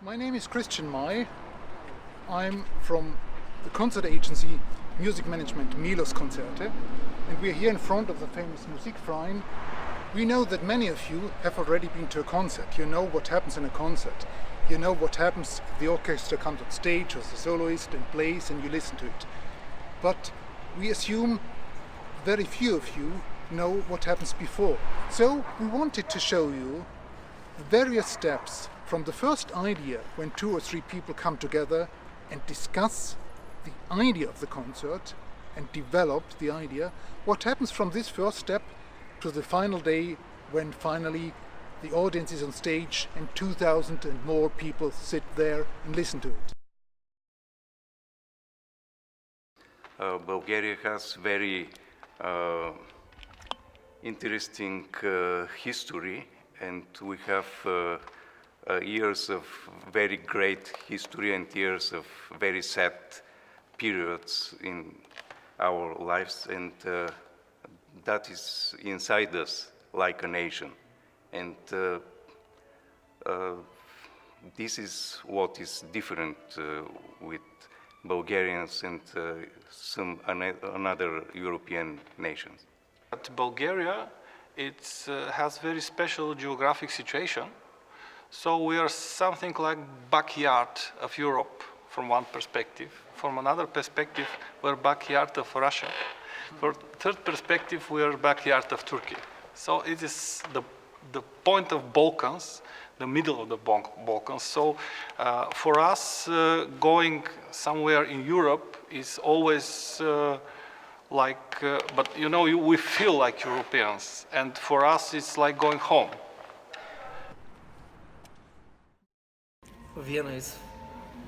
My name is Christian May. I'm from the concert agency Music Management MELOS KONZERTE, and we're here in front of the famous Musikverein. We know that many of you have already been to a concert. You know what happens in a concert. You know what happens if the orchestra comes on stage or the soloist and plays and you listen to it. But we assume very few of you know what happens before. So we wanted to show you the various steps from the first idea, when 2 or 3 people come together and discuss the idea of the concert and develop the idea, what happens from this first step to the final day when finally the audience is on stage and 2,000 and more people sit there and listen to it. Bulgaria has very interesting history, and we have years of very great history and years of very sad periods in our lives, and that is inside us like a nation. And this is what is different with Bulgarians and some another European nations. But Bulgaria, has very special geographic situation. So we are something like backyard of Europe from one perspective. From another perspective, we're backyard of Russia. For third perspective, we are backyard of Turkey. So it is the point of Balkans, the middle of the Balkans. So for us, going somewhere in Europe is always but you know, we feel like Europeans, and for us it's like going home. Vienna is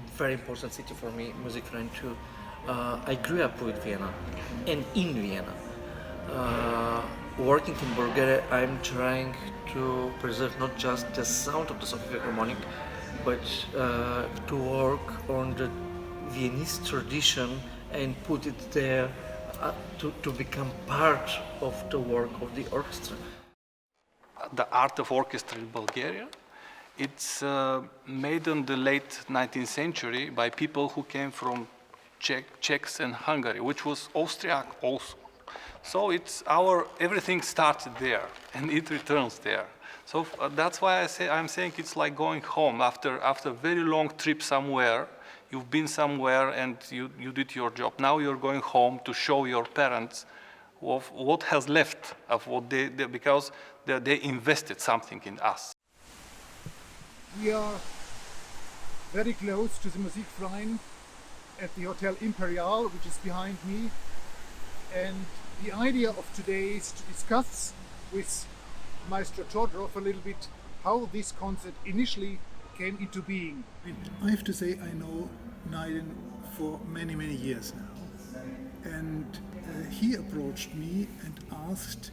a very important city for me, Musikverein too. I grew up with Vienna and in Vienna. Working in Bulgaria, I'm trying to preserve not just the sound of the SOFIA Philharmonic, but to work on the Viennese tradition and put it there to become part of the work of the orchestra. The art of orchestra in Bulgaria, it's made in the late 19th century by people who came from Czechs and Hungary, which was Austriac also. So everything started there and it returns there. So that's why I'm saying it's like going home after a very long trip somewhere. You've been somewhere and you did your job. Now you're going home to show your parents of what has left of what because they invested something in us. We are very close to the Musikverein at the Hotel Imperial, which is behind me. And the idea of today is to discuss with Maestro Todorov a little bit how this concert initially came into being. I have to say I know Nayden for many, many years now. And he approached me and asked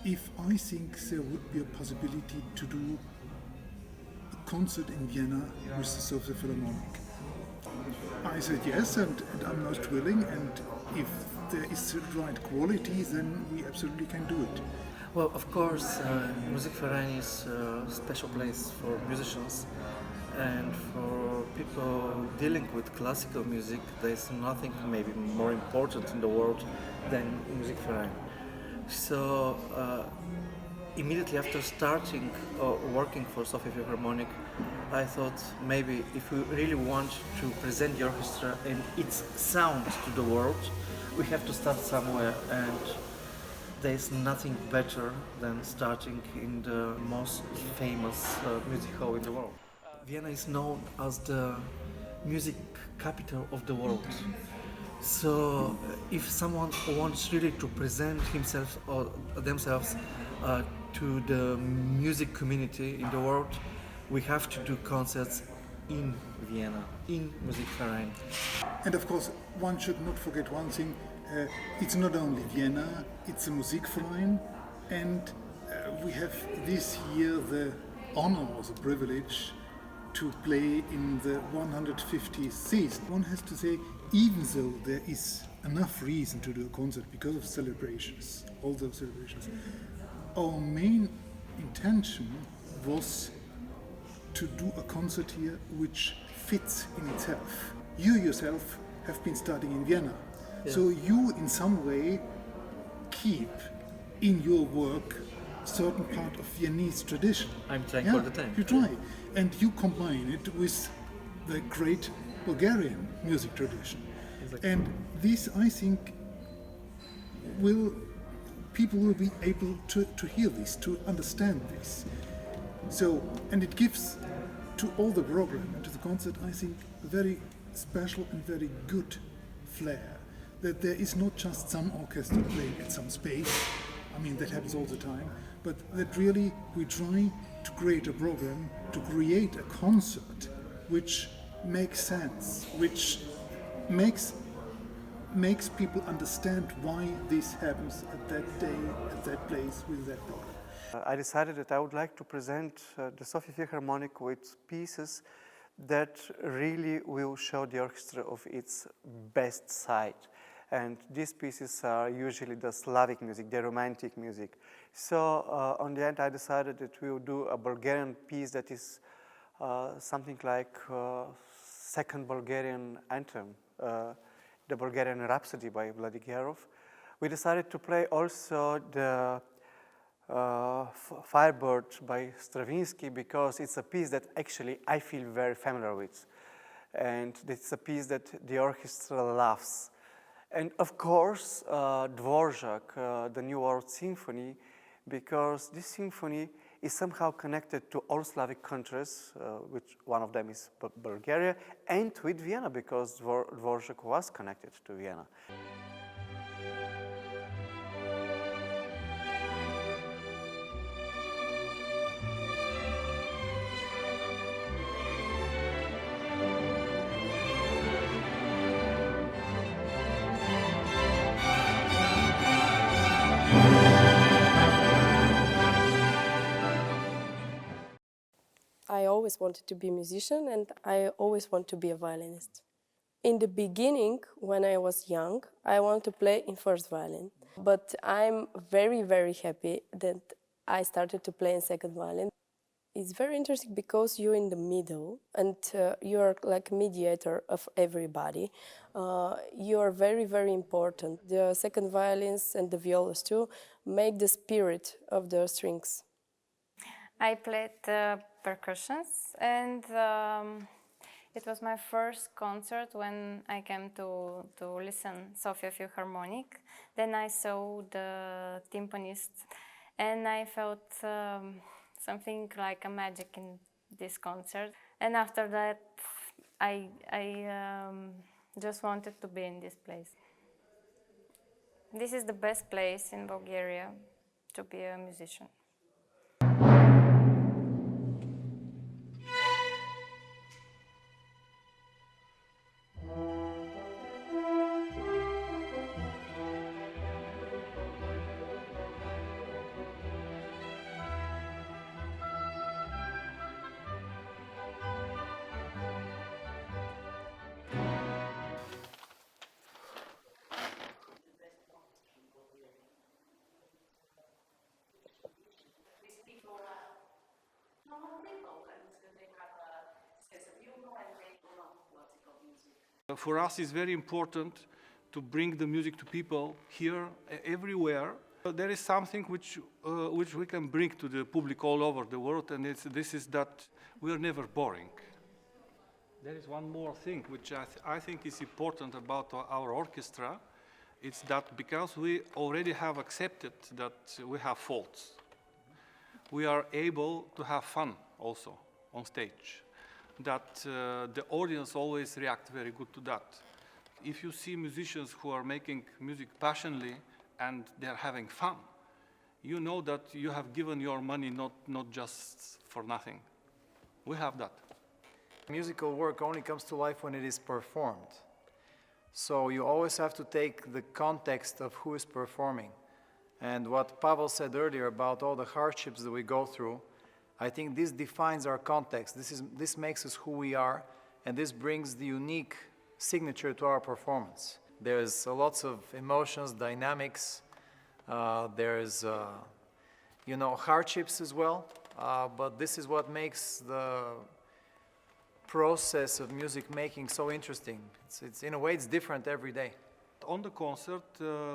if I think there would be a possibility to do a concert in Vienna with the SOFIA Philharmonic. I said yes, and I'm most willing, and if there is the right quality, then we absolutely can do it. Well, of course, Musikverein is a special place for musicians, and for people dealing with classical music, there's nothing maybe more important in the world than Musikverein. So immediately after starting working for SOFIA Philharmonic, I thought maybe if we really want to present the orchestra and its sound to the world, we have to start somewhere, and there's nothing better than starting in the most famous music hall in the world. Vienna is known as the music capital of the world. So if someone wants really to present himself or themselves to the music community in the world, we have to do concerts in Vienna, in Musikverein. And of course, one should not forget one thing. It's not only Vienna, it's a Musikverein, and we have this year the honor or the privilege to play in the 150th season. One has to say, even though there is enough reason to do a concert because of celebrations, all those celebrations, our main intention was to do a concert here which fits in itself. You yourself have been studying in Vienna, so you in some way keep in your work certain part of Viennese tradition. I'm trying all the time. You try, and you combine it with the great Bulgarian music tradition. Exactly. And this, I think, people will be able to hear this, to understand this. So, and it gives to all the program and to the concert, I think, a very special and very good flair. That there is not just some orchestra playing at some space, I mean that happens all the time, but that really we try to create a program, to create a concert which makes sense, which makes people understand why this happens at that day, at that place, with that program. I decided that I would like to present the SOFIA Philharmonic with pieces that really will show the orchestra of its best side. And these pieces are usually the Slavic music, the romantic music. So on the end, I decided that we will do a Bulgarian piece that is something like second Bulgarian anthem, the Bulgarian Rhapsody by Vladimir. We decided to play also the Firebird by Strawinsky because it's a piece that actually I feel very familiar with. And it's a piece that the orchestra loves. And of course, Dvorak, the New World Symphony, because this symphony is somehow connected to all Slavic countries, which one of them is Bulgaria, and with Vienna, because Dvorak was connected to Vienna. I always wanted to be a musician and I always want to be a violinist. In the beginning, when I was young, I wanted to play in first violin. But I'm very, very happy that I started to play in second violin. It's very interesting because you're in the middle and you're like a mediator of everybody. You're very, very important. The second violins and the violas too make the spirit of the strings. I played percussions, and it was my first concert when I came to listen SOFIA Philharmonic. Then I saw the timpanist, and I felt something like a magic in this concert. And after that, I just wanted to be in this place. This is the best place in Bulgaria to be a musician. For us, it's very important to bring the music to people here, everywhere. There is something which we can bring to the public all over the world, and this is that we are never boring. There is one more thing which I think is important about our orchestra. It's that because we already have accepted that we have faults, we are able to have fun also on stage. That the audience always react very good to that. If you see musicians who are making music passionately and they're having fun, you know that you have given your money not just for nothing. We have that. Musical work only comes to life when it is performed. So you always have to take the context of who is performing. And what Pavel said earlier about all the hardships that we go through, I think this defines our context. This makes us who we are, and this brings the unique signature to our performance. There's lots of emotions, dynamics. There's, hardships as well. but this is what makes the process of music making so interesting. It's in a way, it's different every day. On the concert,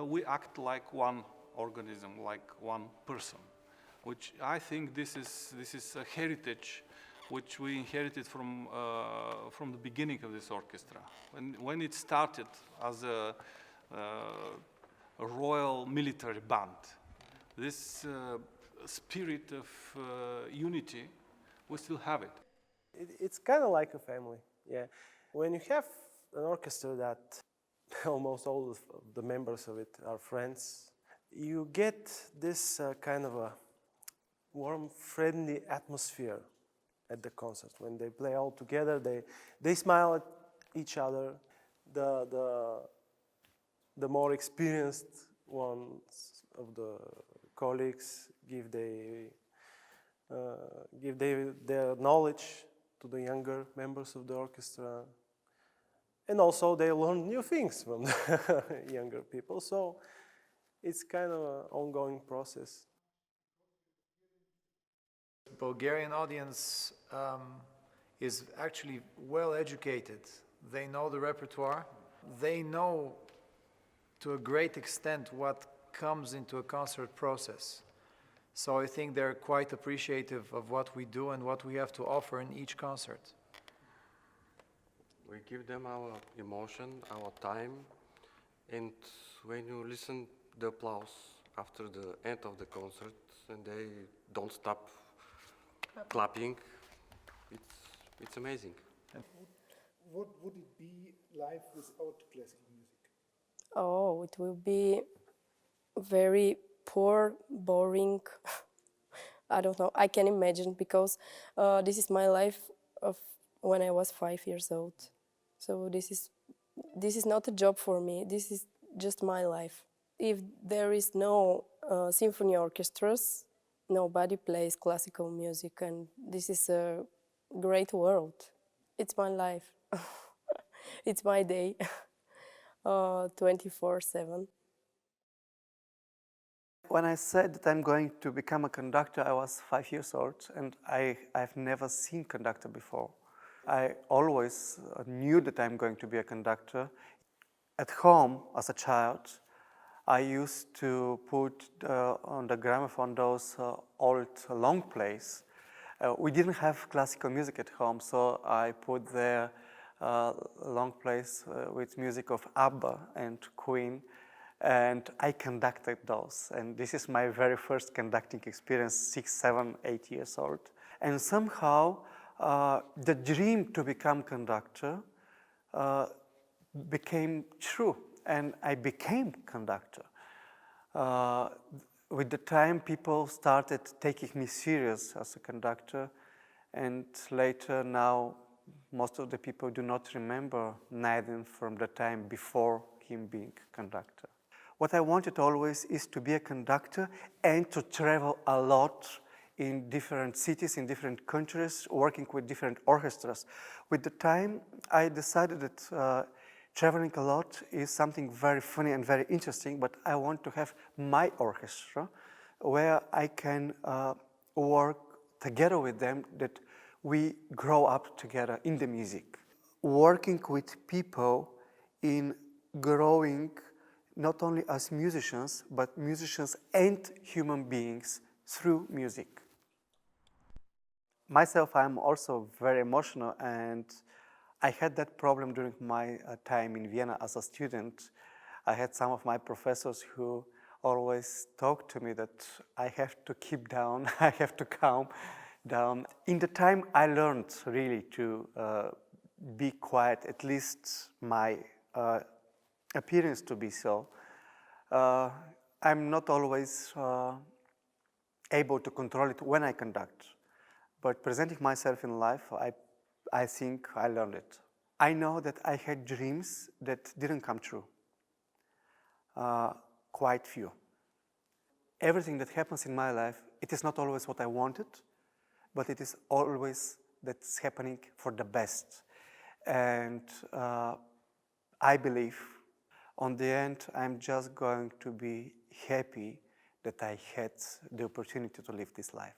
we act like one organism, like one person, which I think this is a heritage which we inherited from the beginning of this orchestra. When it started as a royal military band, this spirit of unity, we still have it. It's kind of like a family, yeah. When you have an orchestra that almost all of the members of it are friends, you get this kind of a warm, friendly atmosphere at the concert. When they play all together, they smile at each other. The more experienced ones of the colleagues give their knowledge to the younger members of the orchestra. And also they learn new things from the younger people. So it's kind of an ongoing process. The Bulgarian audience is actually well educated. They know the repertoire. They know to a great extent what comes into a concert process. So I think they're quite appreciative of what we do and what we have to offer in each concert. We give them our emotion, our time, and when you listen the applause after the end of the concert and they don't stop clapping, it's amazing. And what would it be like without classical music? Oh, it will be very poor, boring. I don't know. I can imagine because this is my life of when I was 5 years old. So this is not a job for me. This is just my life. If there is no symphony orchestras, nobody plays classical music, and this is a great world. It's my life. It's my day. 24/7. When I said that I'm going to become a conductor, I was 5 years old, and I've never seen conductor before. I always knew that I'm going to be a conductor. At home, as a child, I used to put on the gramophone those old long plays. We didn't have classical music at home, so I put there long plays with music of ABBA and Queen, and I conducted those. And this is my very first conducting experience, 6, 7, 8 years old. And somehow, the dream to become conductor became true, and I became conductor. With the time, people started taking me serious as a conductor, and later now, most of the people do not remember Nayden from the time before him being conductor. What I wanted always is to be a conductor and to travel a lot in different cities, in different countries, working with different orchestras. With the time, I decided that traveling a lot is something very funny and very interesting, but I want to have my orchestra where I can work together with them, that we grow up together in the music. Working with people in growing not only as musicians, but musicians and human beings through music. Myself, I'm also very emotional, and I had that problem during my time in Vienna as a student. I had some of my professors who always talked to me that I have to keep down, I have to calm down. In the time, I learned really to be quiet, at least my appearance to be so. I'm not always able to control it when I conduct, but presenting myself in life, I think I learned it. I know that I had dreams that didn't come true. Quite few. Everything that happens in my life, it is not always what I wanted, but it is always that's happening for the best. And I believe, on the end, I'm just going to be happy that I had the opportunity to live this life.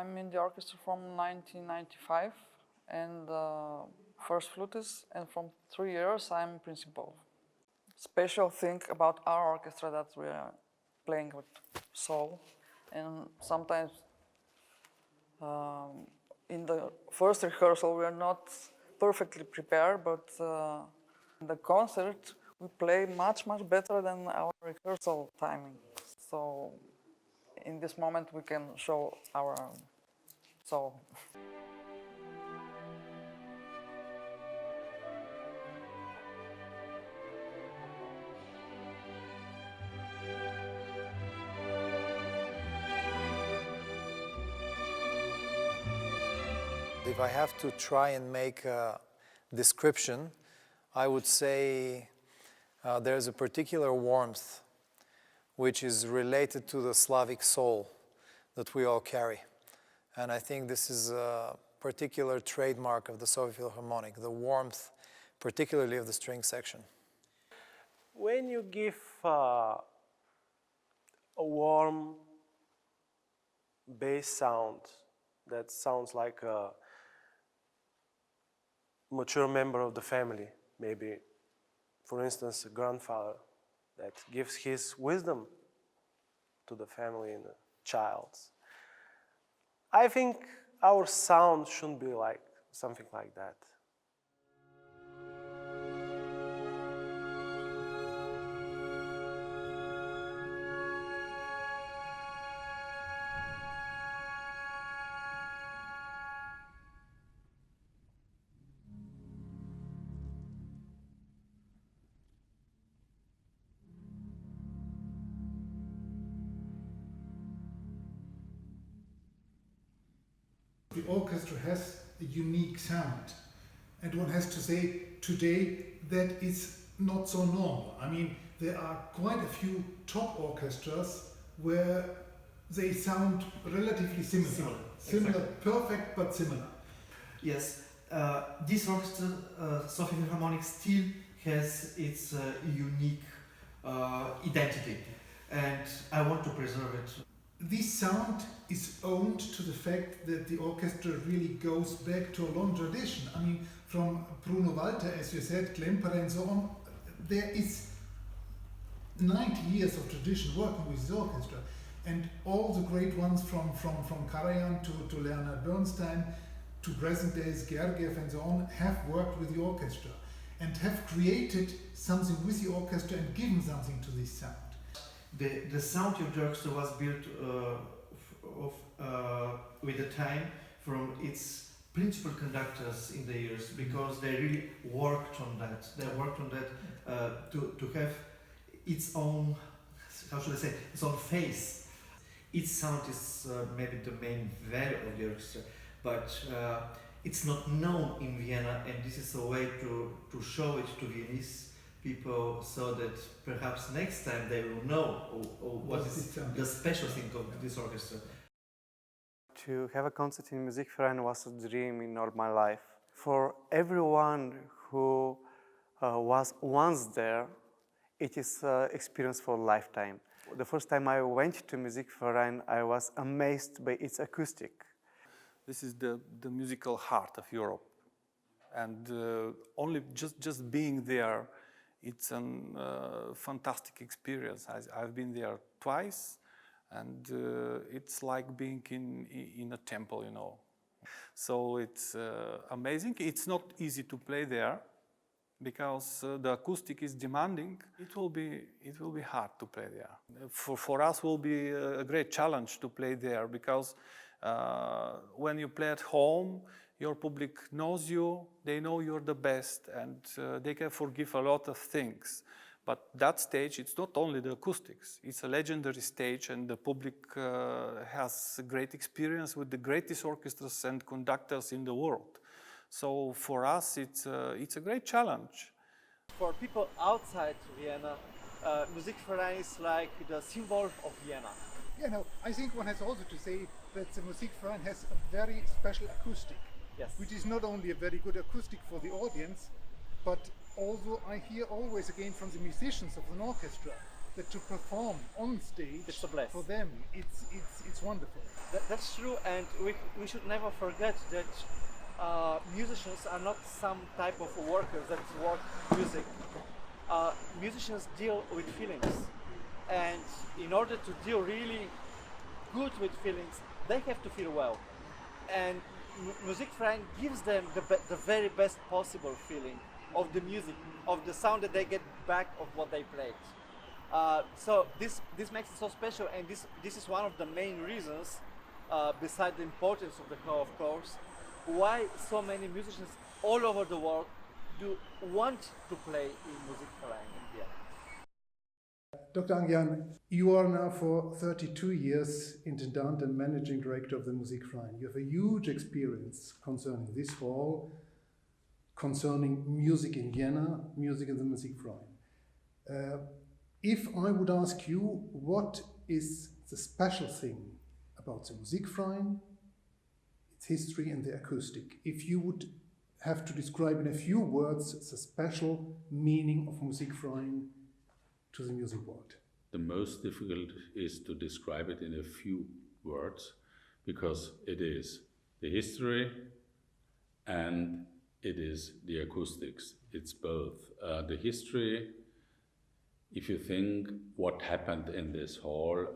I'm in the orchestra from 1995 and first flutist, and from 3 years I'm principal. Special thing about our orchestra that we are playing with soul, and sometimes in the first rehearsal we are not perfectly prepared, but in the concert we play much better than our rehearsal timing. So in this moment we can show our soul. If I have to try and make a description, I would say there's a particular warmth which is related to the Slavic soul that we all carry. And I think this is a particular trademark of the SOFIA Philharmonic, the warmth, particularly of the string section. When you give a warm bass sound that sounds like a mature member of the family, maybe, for instance, a grandfather that gives his wisdom to the family and the child. I think our sound should be like something like that. The orchestra has a unique sound, and one has to say today that is not so normal. I mean, there are quite a few top orchestras where they sound relatively similar. Similar, exactly. Perfect but similar. Yes, this orchestra, SOFIA Philharmonic, still has its unique identity, and I want to preserve it. This sound is owed to the fact that the orchestra really goes back to a long tradition. I mean, from Bruno Walter, as you said, Klemperer and so on, there is 90 years of tradition working with the orchestra. And all the great ones from Karajan to Leonard Bernstein to present days Gergiev and so on have worked with the orchestra and have created something with the orchestra and given something to this sound. The sound of the orchestra was built with the time from its principal conductors in the years, because they really worked on that. They worked on that to have its own, how should I say, its own face. Its sound is maybe the main value of the orchestra, but it's not known in Vienna, and this is a way to show it to Viennese people, so that perhaps next time they will know what is the special thing of this orchestra. To have a concert in Musikverein was a dream in all my life. For everyone who was once there, it is an experience for a lifetime. The first time I went to Musikverein, I was amazed by its acoustic. This is the musical heart of Europe, and only just being there, it's a fantastic experience. I've been there twice, and it's like being in a temple, you know. So it's amazing. It's not easy to play there because the acoustic is demanding. It will be hard to play there. For us, will be a great challenge to play there, because when you play at home, your public knows you, they know you're the best, and they can forgive a lot of things. But that stage, it's not only the acoustics, it's a legendary stage, and the public has a great experience with the greatest orchestras and conductors in the world. So for us, it's a great challenge. For people outside Vienna, Musikverein is like the symbol of Vienna. Yeah, no, I think one has also to say that the Musikverein has a very special acoustic. Yes. Which is not only a very good acoustic for the audience, but also I hear always again from the musicians of an orchestra that to perform on stage, It's a blast. for them, it's wonderful. That's true, and we should never forget that musicians are not some type of workers that work music. Musicians deal with feelings, and in order to deal really good with feelings, they have to feel well. And Musikverein gives them the very best possible feeling of the music, of the sound that they get back of what they played. So this makes it so special, and this is one of the main reasons, beside the importance of the choir, of course, why so many musicians all over the world do want to play in Musikverein in Vienna. Dr. Angian, you are now for 32 years Intendant and Managing Director of the Musikverein. You have a huge experience concerning this hall, concerning music in Vienna, music in the Musikverein. If I would ask you, what is the special thing about the Musikverein, its history and the acoustic? If you would have to describe in a few words the special meaning of Musikverein to the music world. The most difficult is to describe it in a few words, because it is the history and it is the acoustics. It's both. The history, if you think what happened in this hall,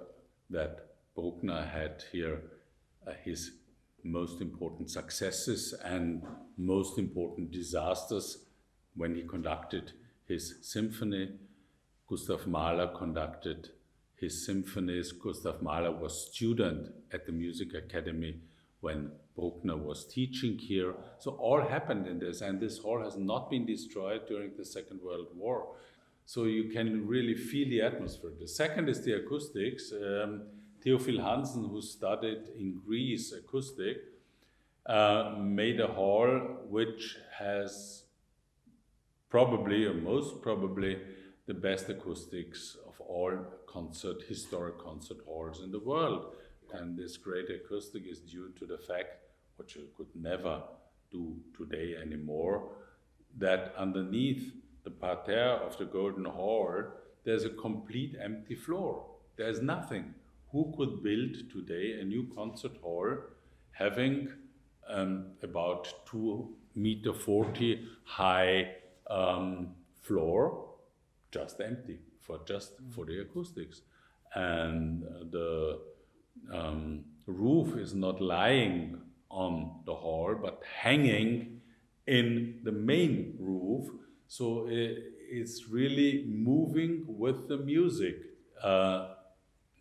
that Bruckner had here his most important successes and most important disasters when he conducted his symphony. Gustav Mahler conducted his symphonies. Gustav Mahler was student at the Music Academy when Bruckner was teaching here. So all happened in this, and this hall has not been destroyed during the Second World War. So you can really feel the atmosphere. The second is the acoustics. Theophil Hansen, who studied in Greece acoustic, made a hall which has probably, or most probably, the best acoustics of all historic concert halls in the world. And this great acoustic is due to the fact, which you could never do today anymore, that underneath the parterre of the Golden Hall, there's a complete empty floor. There's nothing. Who could build today a new concert hall having about 2.40 meter high floor, just empty, for the acoustics? And the roof is not lying on the hall, but hanging in the main roof. So it's really moving with the music.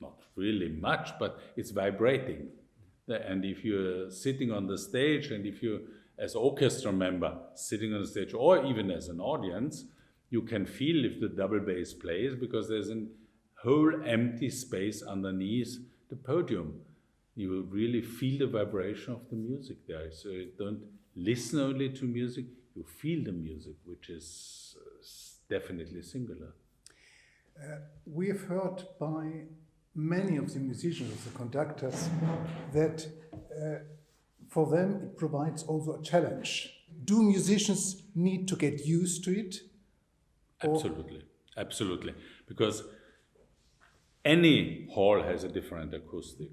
Not really much, but it's vibrating. And if you're sitting on the stage, and if you, as orchestra member, sitting on the stage, or even as an audience, you can feel if the double bass plays, because there's a whole empty space underneath the podium. You will really feel the vibration of the music there. So you don't listen only to music, you feel the music, which is definitely singular. We have heard by many of the musicians, the conductors, that for them it provides also a challenge. Do musicians need to get used to it? Absolutely, absolutely. Because any hall has a different acoustic.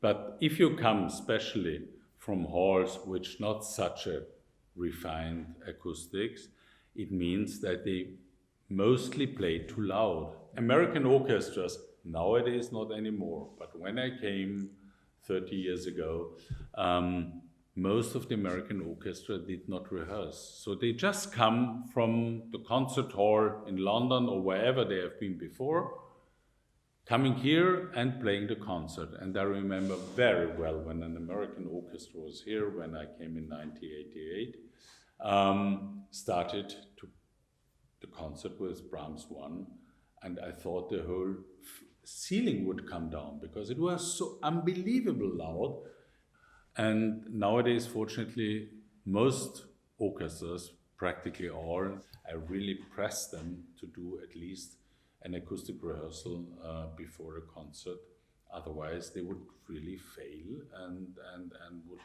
But if you come especially from halls which not such a refined acoustics, it means that they mostly play too loud. American orchestras, nowadays not anymore, but when I came 30 years ago, most of the American orchestra did not rehearse. So they just come from the concert hall in London or wherever they have been before, coming here and playing the concert. And I remember very well when an American orchestra was here, when I came in 1988, started the concert with Brahms 1, and I thought the whole ceiling would come down because it was so unbelievable loud. And nowadays, fortunately, most orchestras, practically all, I really press them to do at least an acoustic rehearsal before a concert. Otherwise, they would really fail and would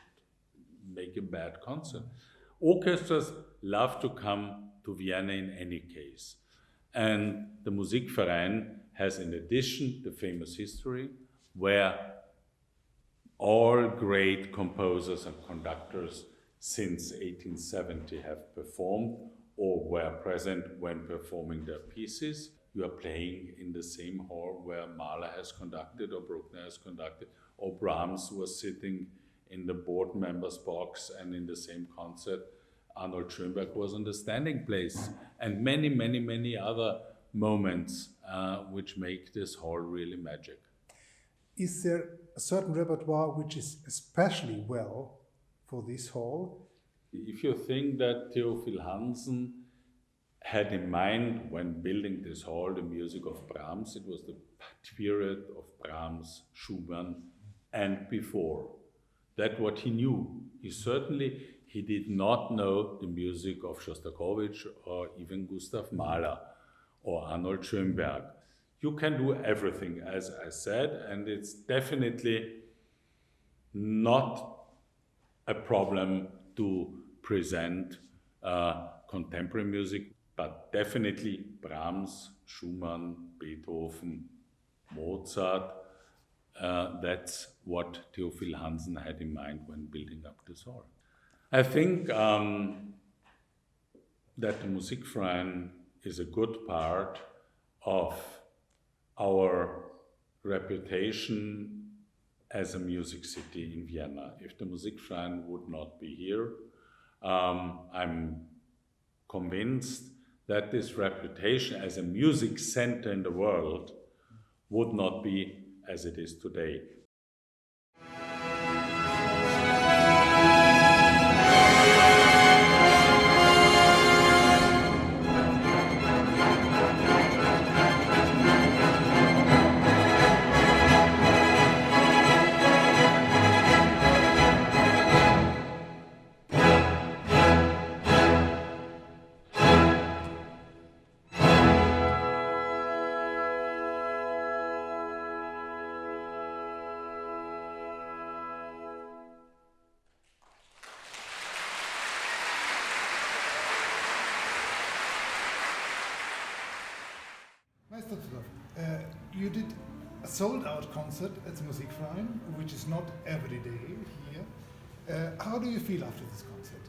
make a bad concert. Orchestras love to come to Vienna in any case. And the Musikverein has in addition the famous history where all great composers and conductors since 1870 have performed or were present when performing their pieces. You are playing in the same hall where Mahler has conducted or Bruckner has conducted, or Brahms was sitting in the board member's box, and in the same concert Arnold Schoenberg was on the standing place, and many, many, many other moments which make this hall really magic. Is there a certain repertoire which is especially well for this hall? If you think that Theophil Hansen had in mind when building this hall the music of Brahms, it was the period of Brahms, Schumann, and before. That's what he knew. He did not know the music of Shostakovich or even Gustav Mahler or Arnold Schoenberg. You can do everything, as I said, and it's definitely not a problem to present contemporary music, but definitely Brahms, Schumann, Beethoven, Mozart. That's what Theophil Hansen had in mind when building up this hall. I think that the Musikverein is a good part of our reputation as a music city in Vienna. If the Musikverein would not be here, I'm convinced that this reputation as a music center in the world would not be as it is today. Mr. Todorov, you did a sold-out concert at the Musikverein, which is not every day here. How do you feel after this concert?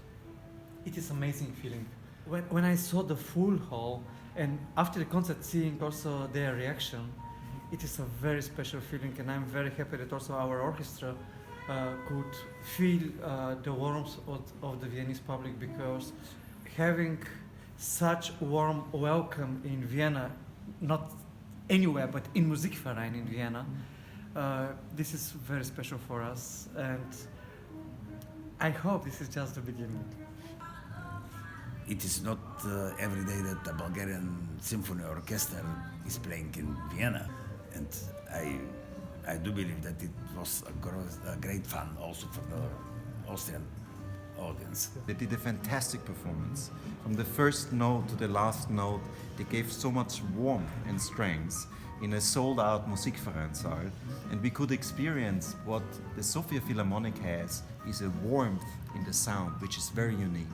It is amazing feeling. When I saw the full hall and after the concert seeing also their reaction, it is a very special feeling, and I'm very happy that also our orchestra could feel the warmth of the Viennese public, because having such warm welcome in Vienna, not anywhere but in Musikverein in Vienna, this is very special for us, and I hope this is just the beginning. It is not every day that the Bulgarian Symphony Orchestra is playing in Vienna, and I do believe that it was a great fun also for the Austrian audience. They did a fantastic performance. From the first note to the last note, they gave so much warmth and strength in a sold-out Musikverein saal, and we could experience what the SOFIA Philharmonic has is a warmth in the sound, which is very unique.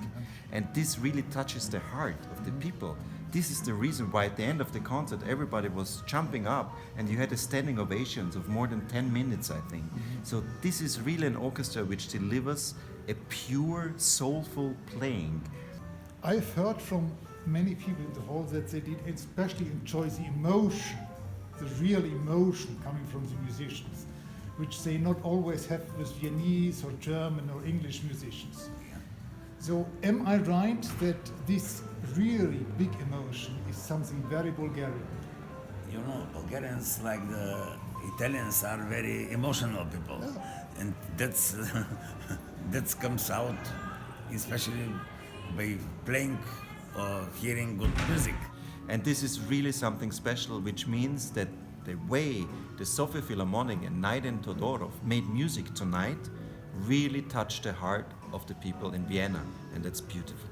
And this really touches the heart of the people. This is the reason why at the end of the concert everybody was jumping up, and you had a standing ovations of more than 10 minutes, I think. So this is really an orchestra which delivers a pure, soulful playing. I've heard from many people in the hall that they did especially enjoy the emotion, the real emotion coming from the musicians, which they not always have with Viennese or German or English musicians. So am I right that this really big emotion is something very Bulgarian? You know, Bulgarians, like the Italians, are very emotional people, and that's that comes out especially by playing or hearing good music. And this is really something special, which means that the way the SOFIA Philharmonic and Nayden Todorov made music tonight really touched the heart of the people in Vienna, and that's beautiful.